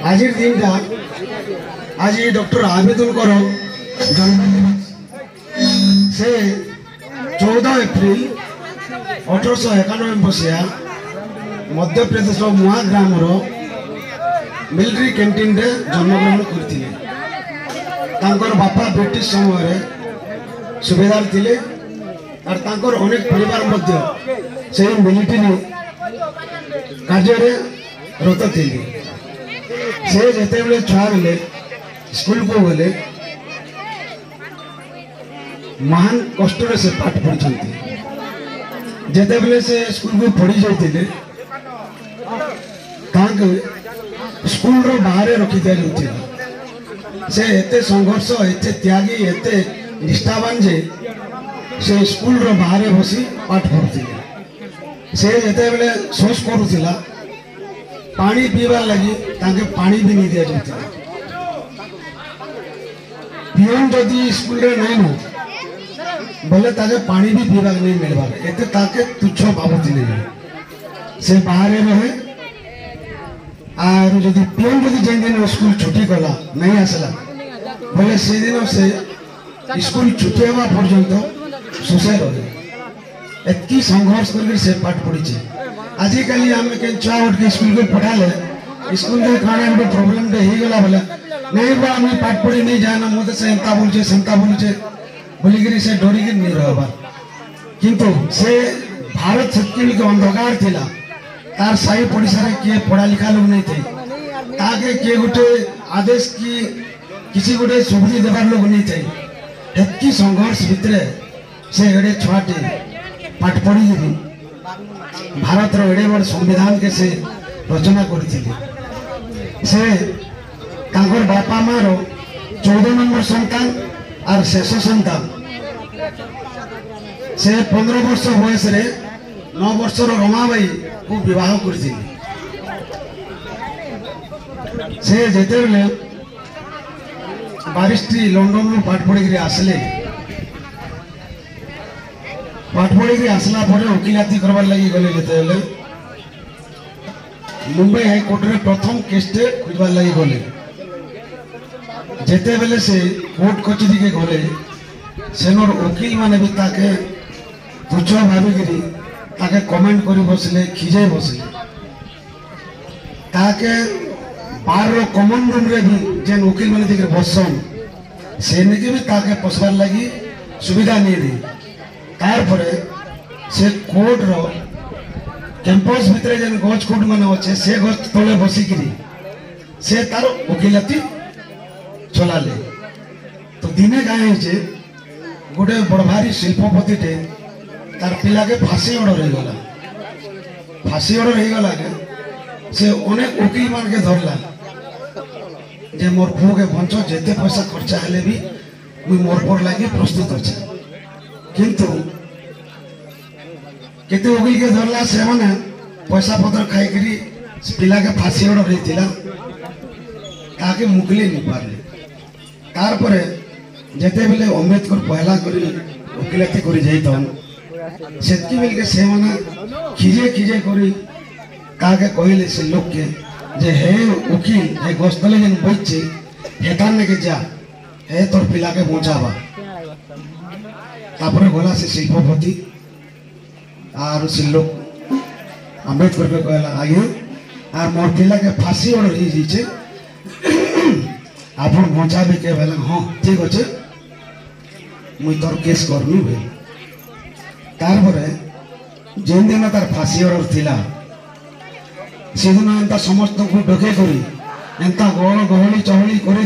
आज दिन आज डॉक्टर आबिदुल जन्म से 14 एप्रिल 1891 मसीहा मध्य प्रदेश मुआ ग्राम मिलिट्री कैंटीन रे जन्मग्रहण करते। बापा ब्रिटिश समय सुबेदार थिले और तांकर अनेक परिवार मध्य से मिलिट्री कार्य रत थिले। से जेते बेले छुआ बेले स्कूल को गले महान कष्ट से पाठ पढ़ी। जेते बेले से स्कूल को पढ़ी जाते स्कूल रो बाहर रखी दिया जाउथिला। से एते संघर्ष एते त्यागी एते निष्ठावान जे से स्कूल रो बाहर बसी पाठ पढ़ुथिले। से जेते बेले शोष करूथिला पानी पीबार लगी ताके पानी भी नहीं दिया जाता। पियोन जदि स्कूल रे नहीं हो बोले ताके पानी भी पीबार नहीं मिलबा एते ताके तुच्छ भाबुथिले। से बाहर रहे और जदि पियोन जदि जेन दिन स्कूल छुट्टी कला नहीं आसला बोले से दिन से स्कूल छुट्टी होगा पर्यंत सुसाइड रहे। एतकी संघर्ष करके से पाठ पढ़ी। आजिकल आम के छुआ उठ के स्कूल को पढ़ाले स्कूल के खाने गोटे प्रोब्लेम हो गला बोले नहीं बा आम पाठ पढ़ी नहीं जाना मत से एंता बोलचे सेंता बोलचे बोलिकी से डरिकी नहीं रहबार। किंतु से भारत सेतकी के अंधकार थिला तार साई पड़िसा रे किए पढ़ा लिखा लोग नहीं थे ताके किए गोटे आदेश की किसी गोटे सुविधा देवार लोग नहीं थे। एतकी संघर्ष भितर से एडे छुआटे पाठ पढ़ी भारत रो एडे बड़ संविधान के से रचना करथिले। से तांकर बापा माँ रो 14 नंबर संतान और शेष संतान। से 15 वर्ष बयस रे 9 वर्ष रमाबाई को विवाह करथिले। से जेते बेले बारिस्ट्री लंडन में पाठ पढ़ी आसले पाठ पढ़ी आसला वकिलाती करवार लगी गले जेते बेले मुंबई हाईकोर्ट रे प्रथम केसटे खोजबार लगी गले। जेते बेले से कोर्ट कचेरी के गले सेनर वकील माने भी ताके तुच्छ भाविकी ताके कमेंट करी बसले खिजे बसले। ताके बार रो कमन रूम रे भी जेन वकील माने दिखे बसन से निके भी ताके पसबार लगी सुविधा नहीं दी। तार परे से कोर्ट रो कैंपस भितर जेन गज कोर्ट माने अच्छे से गज तले बसिकी से तार वकिलाती चलाले। तो दिने गाय जे गोटे बड़ भारी शिल्पपति टे तार पिला के फांसी ऑर्डर हो गला। फांसी ऑर्डर हो गला के से अनेक वकील मान के धरला जे मोर पुओ के बंचो जेते पैसा खर्चा हेले भी मुई मोर पर लागी प्रस्तुत अछि। किंतु केते वकील के धरला से माने पैसा पत्र खाई करी पिला के फांसी ऑर्डर हेतिला ताके मुकले नहीं पारले। तार परे जेते बेले अम्बेडकर पहला करी वकिलाती करी जाइतन सेतकी बेल के से माने खिजे खिजे करी काके कहले से लोग के जे हे वकील हे गस्तले जेन बच्चे हेतान के जा हे तोर पिला के पहुंचाबा। तापर गला से शिल्पपति और से लोग अम्बेडकर के कहला आगे और मोर पिला के फांसी ऑर्डर ही जीचे आपन पहुंचाबे के बेला हां ठीक अछि मुई तोर केस करनी भे। तार परे जेन दिन तार फांसी ऑर्डर थिला से दिन एंता समस्त को डके करी एंता गहल गहली चहली करी